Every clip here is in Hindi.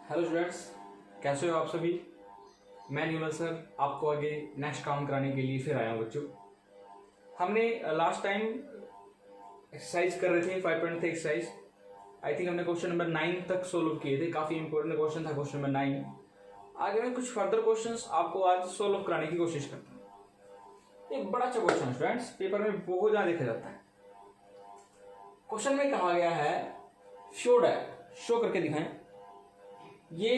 हेलो स्टूडेंट्स, कैसे हो आप सभी। मैं न्यूमल सर आपको आगे नेक्स्ट काम कराने के लिए फिर आया हूँ बच्चों। हमने लास्ट टाइम एक्सरसाइज कर रहे थे 5.3 एक्सरसाइज। आई थिंक हमने क्वेश्चन नंबर 9 तक सोल्व किए थे। काफ़ी इंपॉर्टेंट क्वेश्चन था क्वेश्चन नंबर 9। आगे मैं कुछ फर्दर क्वेश्चंस आपको आज सोल्व कराने की कोशिश करता हूँ। एक बड़ा अच्छा क्वेश्चन है स्टूडेंट्स, पेपर में बहुत ज़्यादा देखा जाता है। क्वेश्चन में कहा गया है शो करके दिखाएं। ये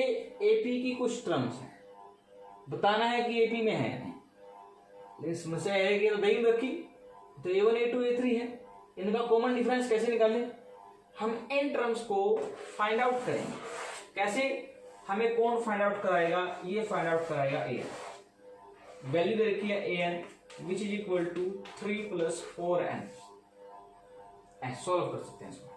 एपी की कुछ टर्म्स है, बताना है कि एपी में है या नहीं। लेकिन समस्या है कि तो दही रखी तो A1 A2 A3 है, इनका कॉमन डिफरेंस कैसे निकालें। हम इन टर्म्स को फाइंड आउट करेंगे। कैसे, हमें कौन फाइंड आउट कराएगा, ये फाइंड आउट कराएगा an। वैल्यू दे रखी है an which is equal to 3 + 4n। Solve कर सकते हैं इसको।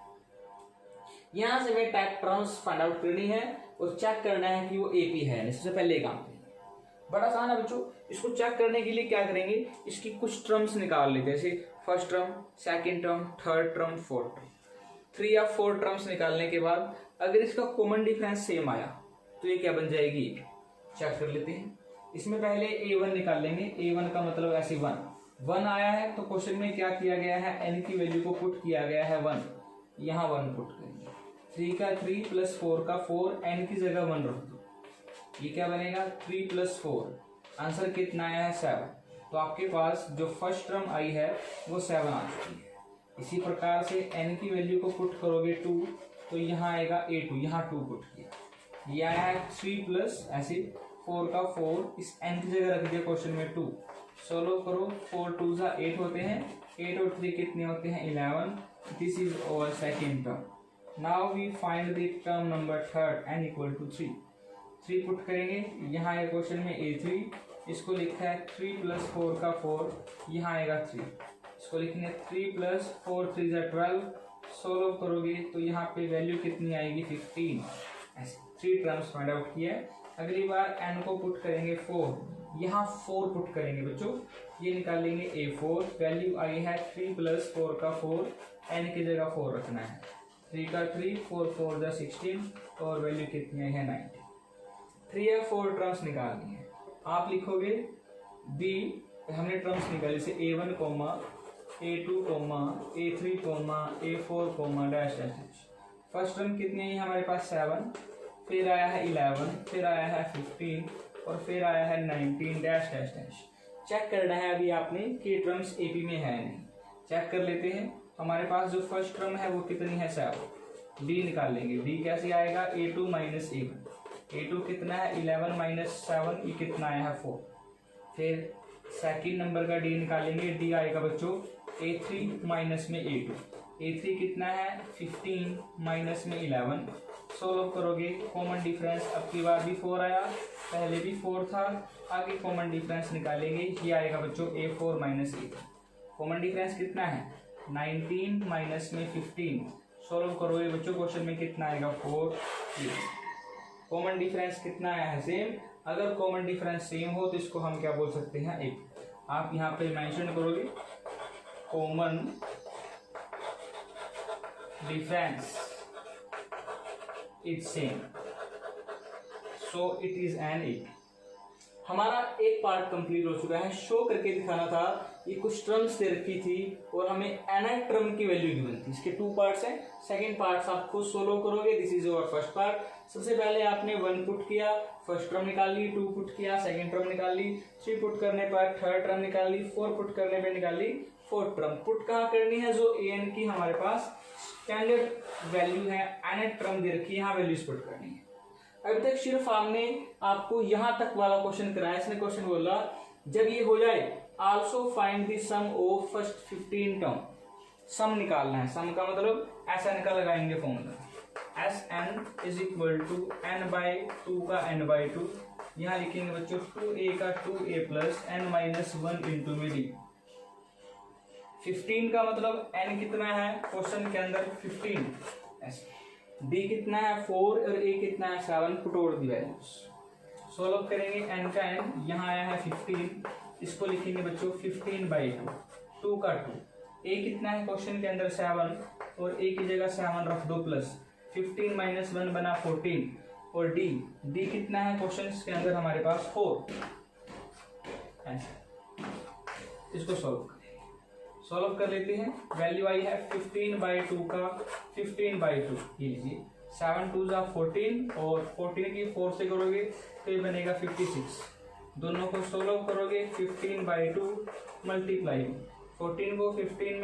यहां से हमें टर्म्स फाइंड आउट करनी है और चेक करना है कि वो एपी है। इससे पहले काम करेंगे, बड़ा आसान है बच्चों। इसको चेक करने के लिए क्या करेंगे, इसकी कुछ टर्म्स निकाल लेते हैं, जैसे first term, second term, third term, fourth term. 3 या 4 टर्म्स निकालने के बाद अगर इसका कॉमन डिफरेंस सेम आया तो ये क्या बन जाएगी, चेक कर लेते हैं। इसमें पहले A1 निकाल लेंगे। A1 का मतलब ऐसे 1 आया है तो क्वेश्चन में क्या किया गया है, n की वैल्यू को पुट किया गया है 1, यहाँ 1 पुट करेंगे। 3 का 3 + 4 का 4, n की जगह 1 रख दो, ये क्या बनेगा 3 + 4। आंसर कितना आया है 7। तो आपके पास जो फर्स्ट टर्म आई है वो 7 आ चुकी है। इसी प्रकार से n की वैल्यू को पुट करोगे 2 तो यहाँ आएगा A2, यहाँ 2 पुट किया, ये आया है 3 + ऐसे 4 का 4, इस n की जगह रख दिया क्वेश्चन में 2। सोल्व करो, 4 2 जा 8 होते हैं, 8 और 3 कितने होते हैं 11। This is our second term. Now we find the term number third n equal to 3 put करेंगे। यहाँ आएगा क्वेश्चन में A3, इसको लिखा है 3 + 4 का 4, यहाँ आएगा 3, इसको लिखेंगे 3 + 4 3 जा 12। सोल्व करोगे तो यहाँ पे वैल्यू कितनी आएगी 15। ऐसे 3 टर्म्स फाइंड आउट किया है। अगली बार n को पुट करेंगे 4, यहाँ 4 पुट करेंगे बच्चों, ये निकालेंगे A4। वैल्यू आई है 3 + 4 का 4, n की जगह 4 रखना है। 3 का 3, 4 4 जा 16 और वैल्यू कितनी आई है 90। 3 या 4 टर्म्स निकालनी है। आप लिखोगे B, हमने टर्म्स निकाली जैसे A1, A2, A3, A4, dash dash. First term कितनी है हमारे पास 7, फिर आया है 11, फिर आया है 15 और फिर आया है 19 डैश डैश डैश। चेक करना है अभी आपने कि टर्म्स एपी में है नहीं। चेक कर लेते हैं। हमारे पास जो फर्स्ट टर्म है वो कितनी है 7। डी निकाल लेंगे। डी कैसे आएगा A2 - A1। A2 कितना है 11 - 7, ये कितना आया है 4। फिर सेकंड नंबर का डी निकालेंगे। डी आएगा बच्चों A3 माइनस में A2। A3 कितना है 15 माइनस में 11। सोल्व करोगे, कॉमन डिफरेंस अब की बार भी 4 आया, पहले भी 4 था, आगे कॉमन डिफरेंस निकालेंगे, ये आएगा बच्चों A4 - A3। कॉमन डिफरेंस कितना है 19 माइनस में 15। सोल्व करोगे बच्चों, क्वेश्चन में कितना आएगा 4। कॉमन डिफरेंस कितना आया है सेम। अगर कॉमन डिफरेंस सेम हो तो इसको हम क्या बोल सकते हैं, एक। आप यहाँ पे मेंशन करोगे common difference is same, so it is an AP. हमारा एक पार्ट कंप्लीट हो चुका है। शो करके दिखाना था, ये कुछ टर्म्स दे रखी थी और हमें एन टर्म की वैल्यू गिवन थी। इसके 2 पार्ट्स हैं। सेकंड पार्ट आप खुद सोल्व करोगे। This is our first part. सबसे पहले आपने 1 पुट किया, फर्स्ट टर्म निकाल ली, 2 पुट किया, सेकंड टर्म निकाल ली, 3 पुट करने पर थर्ड टर्म निकाल ली, 4 पुट करने पर निकाल ली फोर्थ टर्म। पुट कहाँ करनी है, जो an की हमारे पास स्टैंडर्ड वैल्यू है, एन टर्म दे रखी है, यहाँ वैल्यूज पुट करनी है। अभी तक सिर्फ हमने आपको यहां तक वाला क्वेश्चन कराया। इसने क्वेश्चन बोला जब ये हो जाए also find the sum of first 15 term. Sum निकालना है। सम का मतलब ऐसा निकाल लगाएंगे formula Sn is equal to n/2 का n/2। यहाँ लिखेंगे बच्चों 2a का 2a plus n minus 1 into में d। 15 का मतलब n कितना है क्वेश्चन के अंदर 15, ऐसे d कितना है 4 और a कितना है 7। Put over the values. Solve करेंगे, n का n यहाँ आया है 15, इसको लिखेंगे बच्चों 15/2, 2 का 2। a कितना है क्वेश्चन के अंदर 7 और a की जगह 7 रख दो प्लस 15 - 1 बना 14। और डी कितना है क्वेश्चन के अंदर हमारे पास 4। ऐसा इसको सॉल्व कर लेते हैं। वैल्यू आई है 15/2 का 15/2, ये लीजिए 7 2 जा 14 और 14 की 4 से करोगे तो ये बनेगा 56। दोनों को सोल्व करोगे 15/2 मल्टीप्लाई 14 को 56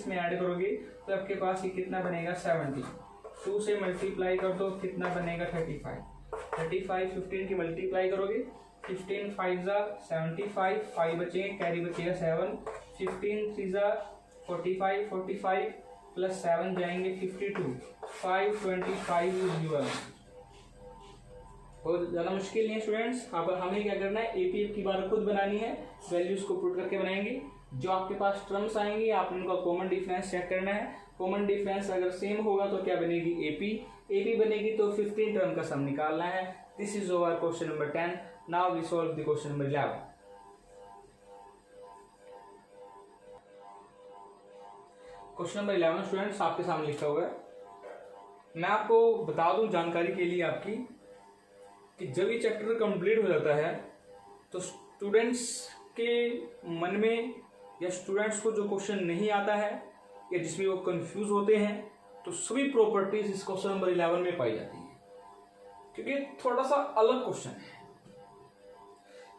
में ऐड करोगे तो आपके पास ये कितना बनेगा 70। 2 से मल्टीप्लाई कर दो कितना बनेगा 35 15 की मल्टीप्लाई करोगे 15 5 जा 75, 5 बचेंगे, कैरी बचेगा 7, 15 3 जा 45 प्लस 7 जाएंगे 52, 525 इज यूर। बहुत ज़्यादा मुश्किल नहीं है स्टूडेंट्स। अब हमें क्या करना है, एपीएफ की बार खुद बनानी है, वैल्यूज को पुट करके बनाएंगे। जो आपके पास टर्म्स आएंगी आप उनका कॉमन डिफरेंस चेक करना है। कॉमन डिफरेंस अगर सेम होगा तो क्या बनेगी, एपी बनेगी तो 15 टर्म का सम निकालना है। This is over question number 10। Now we solve the question number 11। Question number 11 students आपके सामने लिखा हुआ है। मैं आपको बता दूं जानकारी के लिए आपकी कि जब ये चैप्टर कंप्लीट हो जाता है तो स्टूडेंट्स के मन में या स्टूडेंट्स को जो क्वेश्चन नहीं आता है या जिसमें वो कंफ्यूज होते हैं तो सभी प्रॉपर्टीज इस क्वेश्चन नंबर 11 में पाई जाती हैं, क्योंकि थोड़ा सा अलग क्वेश्चन है।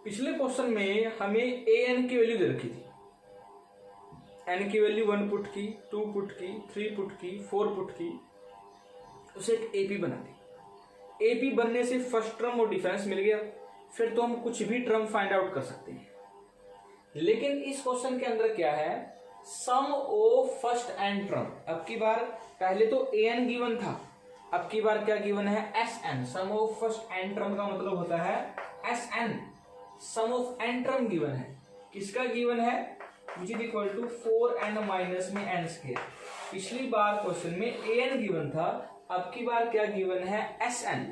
पिछले क्वेश्चन में हमें ए एन की वैल्यू दे रखी थी। एन की वैल्यू 1 पुट की, 2 पुट की, 3 पुट की, 4 पुट की, उसे एक एपी बना दी। एपी बनने से फर्स्ट टर्म और डिफरेंस मिल गया, फिर तो हम कुछ भी टर्म फाइंड आउट कर सकते हैं। लेकिन इस क्वेश्चन के अंदर क्या है, सम ऑफ फर्स्ट एंड टर्म। अब की बार पहले तो ए एन गिवन था, अब की बार क्या गिवन है, S N. Sum of first N term का मतलब होता है S N. Sum of N term given है, किसका गिवन है, which is equal to 4n minus में n स्क्वायर। पिछली बार क्वेश्चन में ए एन गिवन था, अब की बार क्या गिवन है, एस एन।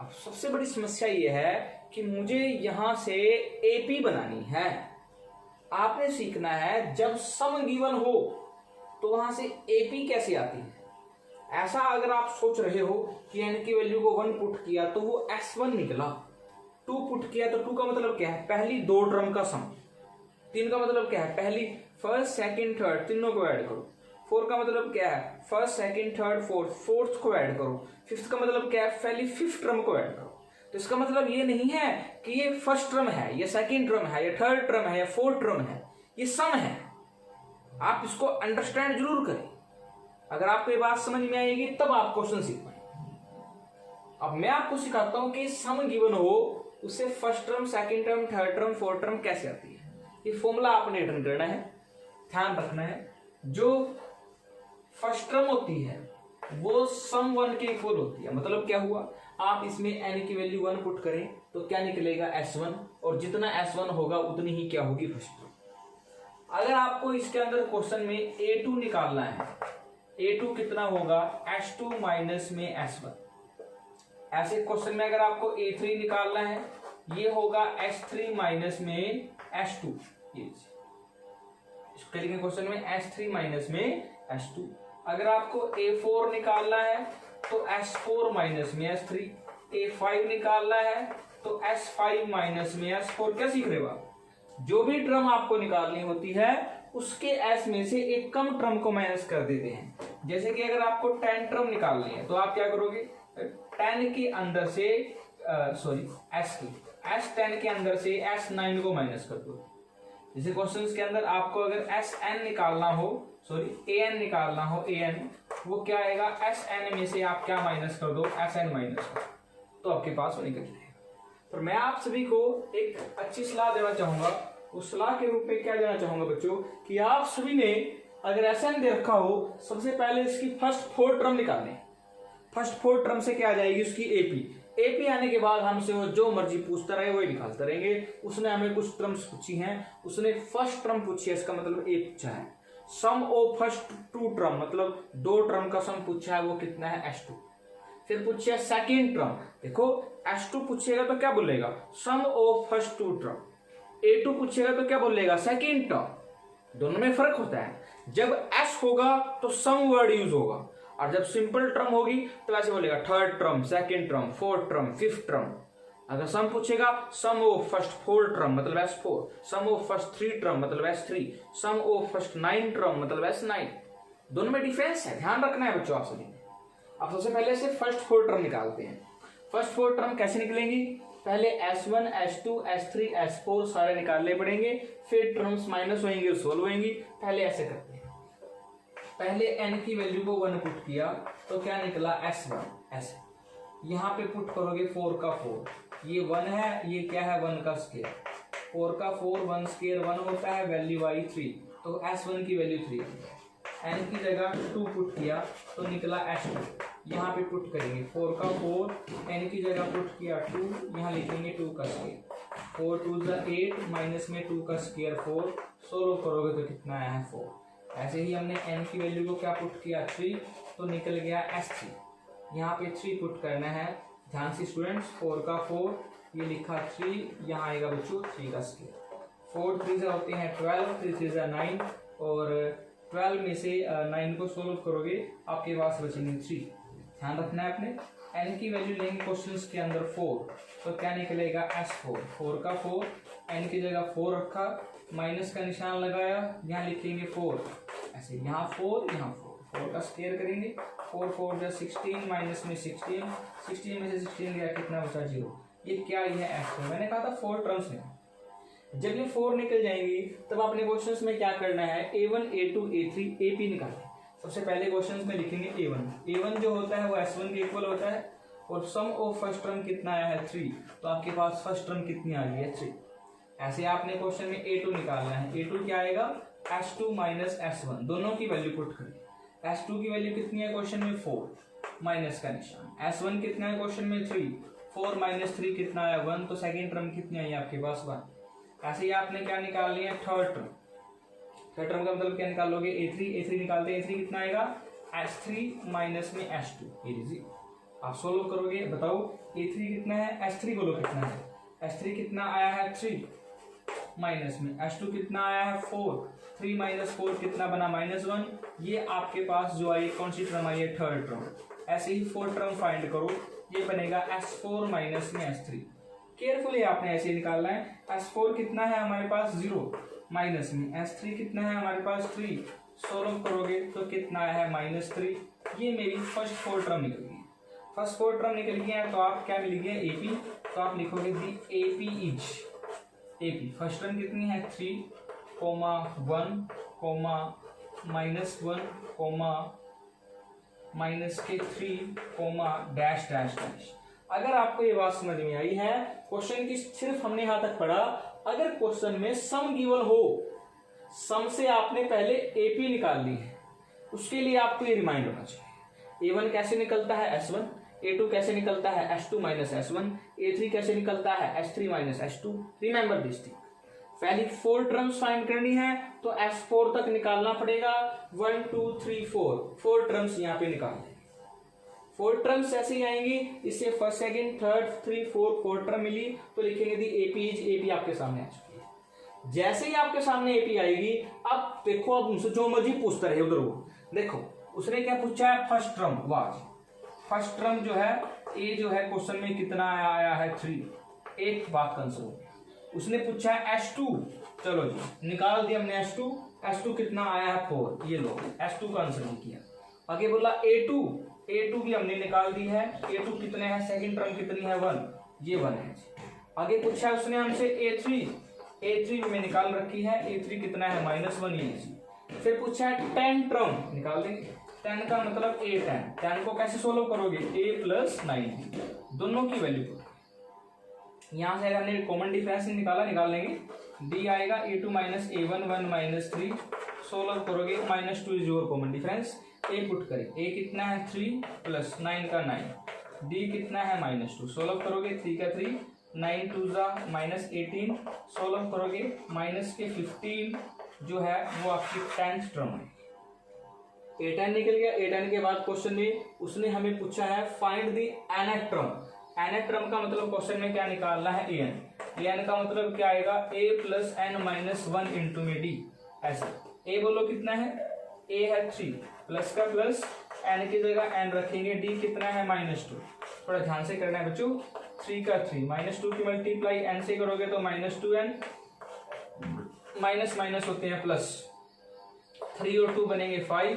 अब सबसे बड़ी समस्या यह है कि मुझे यहां से एपी बनानी है। आपने सीखना है जब सम गिवन हो तो वहां से एपी कैसे आती है। ऐसा अगर आप सोच रहे हो कि n की वैल्यू को 1 पुट किया तो वो s1 निकला, 2 पुट किया तो 2 का मतलब क्या है, पहली 2 टर्म का सम। 3 का मतलब क्या है, पहली फर्स्ट सेकंड थर्ड तीनों को ऐड करो। 4 का मतलब क्या है, फर्स्ट सेकंड थर्ड फोर्थ को ऐड करो। 5th का मतलब क्या है, पहली 5th टर्म को ऐड करो। तो इसका मतलब ये नहीं है कि ये फर्स्ट टर्म है, ये सेकंड टर्म है, ये थर्ड टर्म है, या फोर्थ टर्म है, ये सम है। आप इसको अंडरस्टैंड जरूर करें। अगर आपको ये बात समझ में आएगी तब आप क्वेश्चन सीख पाएंगे। अब मैं आपको सिखाता हूं कि सम गिवन हो उससे first term, second term, third term, fourth term कैसे आती है। ये फॉर्मूला आपने रिटर्न करना है, ध्यान रखना है। जो फर्स्ट टर्म होती है वो सम 1 के इक्वल होती है। मतलब क्या हुआ, आप इसमें n की वैल्यू 1 पुट करें तो क्या निकलेगा, s1, और जितना s1 होगा उतनी ही क्या होगी, फर्स्ट टर्म। अगर आपको इसके अंदर क्वेश्चन में a2 निकालना है, a2 कितना होगा, s2 माइनस में s1। ऐसे क्वेश्चन में अगर आपको a3 निकालना है, ये होगा s3 माइनस में s2। ये क्वेश्चन में s3 माइनस में s2। अगर आपको a4 निकालना है तो s4 माइनस में s3। a5 निकालना है तो s5 माइनस में s4। क्या सीख रहे हो आप, जो भी टर्म आपको निकालनी होती है उसके s में से एक कम टर्म को माइनस कर देते हैं। जैसे कि अगर आपको 10 टर्म निकालनी है तो आप क्या करोगे, 10 के अंदर से s10 के अंदर से s9 को माइनस कर दो। जैसे क्वेश्चन के अंदर आपको अगर an निकालना हो, an निकालना हो, an वो क्या आएगा, sn में से आप क्या माइनस कर दो, sn माइनस कर, तो आपके पास वो निकल जाएगा। तो मैं आप सभी को एक अच्छी सलाह देना चाहूंगा। उस सलाह के रूप में क्या देना चाहूंगा बच्चों, कि आप सभी ने अगर sn दे रखा हो, सबसे पहले इसकी फर्स्ट 4 टर्म निकालने। फर्स्ट 4 टर्म से क्या आ जाएगी, उसकी एपी आने के बाद हमसे वो जो मर्जी पूछता रहे वही निकालते रहेंगे। उसने हमें कुछ टर्म्स पूछी हैं, उसने फर्स्ट टर्म पूछी है, इसका मतलब ए पूछा है। सम ऑफ फर्स्ट 2 टर्म, मतलब 2 टर्म का सम पूछा है, वो कितना है, s2। फिर पूछा है सेकेंड टर्म, देखो s2 पूछेगा तो क्या बोलेगा, सम ऑफ फर्स्ट 2 टर्म। a2 पूछेगा तो क्या बोलेगा, सेकेंड टर्म। दोनों में फर्क होता है। जब s होगा तो सम वर्ड यूज होगा, और जब सिंपल टर्म होगी तो ऐसे बोलेगा third term, second term, fourth term, fifth term. अगर सम पूछेगा सम ऑफ फर्स्ट 4 टर्म मतलब S4, some of first 3 term मतलब S3, some of first 9 term मतलब S9। दोनों में डिफरेंस है, ध्यान रखना है बच्चों आप सभी ने। अब सबसे पहले से फर्स्ट 4 टर्म निकालते हैं। फर्स्ट 4 टर्म कैसे निकलेंगी? पहले S1, S2, S3, S4 सारे निकालने पड़ेंगे, फिर टर्म्स माइनस होंगी और सोल्व होंगी। पहले ऐसे करते हैं, पहले n की वैल्यू को 1 पुट किया तो क्या निकला S1, ऐसे यहाँ पे पुट करोगे 4 का 4, ये 1 है, ये क्या है 1 का स्केयर, 4 का 4, 1 स्केयर 1 होता है, वैल्यू आई 3, तो S1 की वैल्यू 3 है। n की जगह 2 पुट किया तो निकला S2, यहाँ पे पुट करेंगे 4 का 4, n की जगह पुट किया 2, यहाँ लिखेंगे 2 का स्केयर, 4 2 8 माइनस में 2 का स्केयर 4, सोल्व करोगे तो कितना आया है 4। ऐसे ही हमने n की वैल्यू को क्या पुट किया 3, तो निकल गया S3, यहाँ पे 3 पुट करना है, ध्यान से स्टूडेंट्स। 4 का 4, ये लिखा 3, यहाँ आएगा बच्चों 3 का स्केयर, 4 3 से होते हैं 12, 3 3 से 9, और 12 में से 9 को सोल्व करोगे आपके पास बचेंगे 3। ध्यान रखना है अपने। n की वैल्यू लेंगे क्वेश्चंस के अंदर 4, तो क्या निकलेगा S4, 4 का 4, n की जगह 4 रखा, माइनस का निशान लगाया, यहाँ लिखेंगे 4, ऐसे यहाँ 4 यहाँ 4 का स्केयर करेंगे, 4 4 जा 16, माइनस में 16, 16 में से 16 गया कितना बचा 0। ये क्या, ये है S4। मैंने कहा था 4 टर्म्स में, जब ये 4 निकल जाएंगी तब आपने क्वेश्चंस में क्या करना है, A1 A2 A3 AP निकालना है। सबसे पहले क्वेश्चंस में लिखेंगे A1 जो होता है वो S1 के इक्वल होता है, और सम ऑफ फर्स्ट टर्म कितना आया है 3, तो आपके पास फर्स्ट टर्म कितनी आ गई है 3। ऐसे आपने क्वेश्चन में A2 निकालना है, A2 क्या आएगा S2 माइनस S1, दोनों की वैल्यू पुट करें। S2 की वैल्यू कितनी है क्वेश्चन में 4, माइनस का निशान, S1 कितना है क्वेश्चन में 3, 4 माइनस 3 कितना आया 1, तो सेकेंड टर्म कितनी आई आपके पास 1। ऐसे ही आपने क्या निकाल लिया थर्ड टर्म, थर्ड टर्म का मतलब क्या निकालोगे A3 निकालते हैं, A3 कितना आएगा S3 माइनस में S2, इजी। आप सोल्व करोगे, बताओ A3 कितना है, S3 बोलो कितना है, S3 कितना आया है 3, माइनस में S2 कितना आया है 4, 3 माइनस 4 कितना बना -1, ये आपके पास जो आई कौन सी टर्म आई है थर्ड टर्म। ऐसे ही फोर्थ टर्म फाइंड करो, ये बनेगा S4 माइनस में S3, केयरफुली आपने ऐसे निकालना है। S4 कितना है हमारे पास 0, माइनस में S3 कितना है हमारे पास 3, सोल्व करोगे तो कितना आया है -3। ये मेरी फर्स्ट 4 टर्म निकल गई। फर्स्ट 4 टर्म निकल गई है तो आप क्या मिल गया AP, तो आप लिखोगे दी AP is AP। First term कितनी है 3, 1, -1, -3, डैश। अगर आपको ये बात समझ में आई है, क्वेश्चन की सिर्फ हमने यहां तक पढ़ा। अगर क्वेश्चन में सम गिवन हो, सम से आपने पहले AP निकाल ली है, उसके लिए आपको ये रिमाइंड होना चाहिए। A1 कैसे निकलता है S1, A2 कैसे निकलता है S2 माइनस S1, A3 कैसे निकलता है S3 minus S2। Remember this thing. पहली 4 टर्म्स फाइंड करनी है तो S4 तक निकालना पड़ेगा। 1 2 3 4 टर्म्स यहाँ पे निकाल दें। 4 टर्म्स ऐसे ही आएंगी, इससे फर्स्ट सेकंड थर्ड 3 4 टर्म मिली तो लिखेंगे दी AP आपके सामने आ चुकी है। जैसे ही आपके सामने AP आएगी, अब देखो, अब उनसे जो मर्जी पूछता रहे उधर वो देखो उसने क्या पूछा है फर्स्ट टर्म। वाह, फर्स्ट टर्म जो है ए जो है क्वेश्चन में कितना आया है 3। एक बात कंसिडर, उसने पूछा है S2, चलो जी निकाल दिया हमने S2 कितना आया है 4, ये लो S2 का आंसर किया। आगे बोला A2 भी हमने निकाल दी है। A2 कितने हैं, सेकंड टर्म कितनी है 1, ये 1 है। आगे पूछा उसने हमसे A3 में निकाल रखी है। A3 कितना है -1, ये। फिर पूछा है 10 टर्म, निकाल देंगे। 10 का मतलब A10, 10 को कैसे सोल्व करोगे, A + 9 दोनों की वैल्यू। यहाँ से अगर हमने कॉमन डिफरेंस निकाल लेंगे, D आएगा A2 माइनस A1 1 -3, सोल्व करोगे -2 is your common difference. A put करें, A कितना है 3 + 9 का 9, D कितना है -2, सोल्व करोगे 3 का 3, 9 2 -18, सोल्व करोगे माइनस के 15 जो है वो आपकी 10th टर्म है। A10 निकल गया। A10 के बाद क्वेश्चन में उसने हमें पूछा है find the nth term. nth term का मतलब क्वेश्चन में क्या निकालना है an का मतलब क्या आएगा A + n - 1 इंटू में D। ऐसा A बोलो कितना है, A है 3 प्लस का प्लस n की जगह n रखेंगे, d कितना है -2, थोड़ा ध्यान से करना है बच्चों, 3 का 3, -2 की मल्टीप्लाई n से करोगे तो -2n, माइनस होते हैं प्लस, 3 और 2 बनेंगे 5,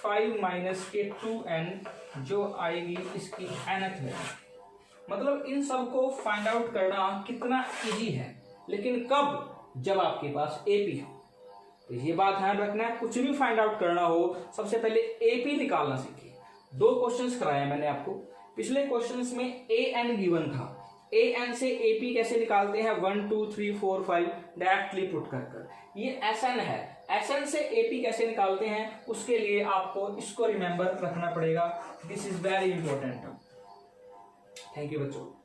5 माइनस के 2n जो आएगी इसकी nth वैल्यू। मतलब इन सब को फाइंड आउट करना कितना इजी है, लेकिन कब? जब आपके पास एपी हो। तो ये बात ध्यान रखना है, कुछ भी फाइंड आउट करना हो सबसे पहले एपी निकालना सीखिए। 2 क्वेश्चंस कराए मैंने आपको, पिछले क्वेश्चंस में an गिवन था, an से एपी कैसे निकालते हैं, 1 2 3 4 5 डायरेक्टली पुट कर। ये SN है, SN से एपी कैसे निकालते हैं, उसके लिए आपको इसको रिमेंबर रखना पड़ेगा। This is very important. Thank you बच्चों।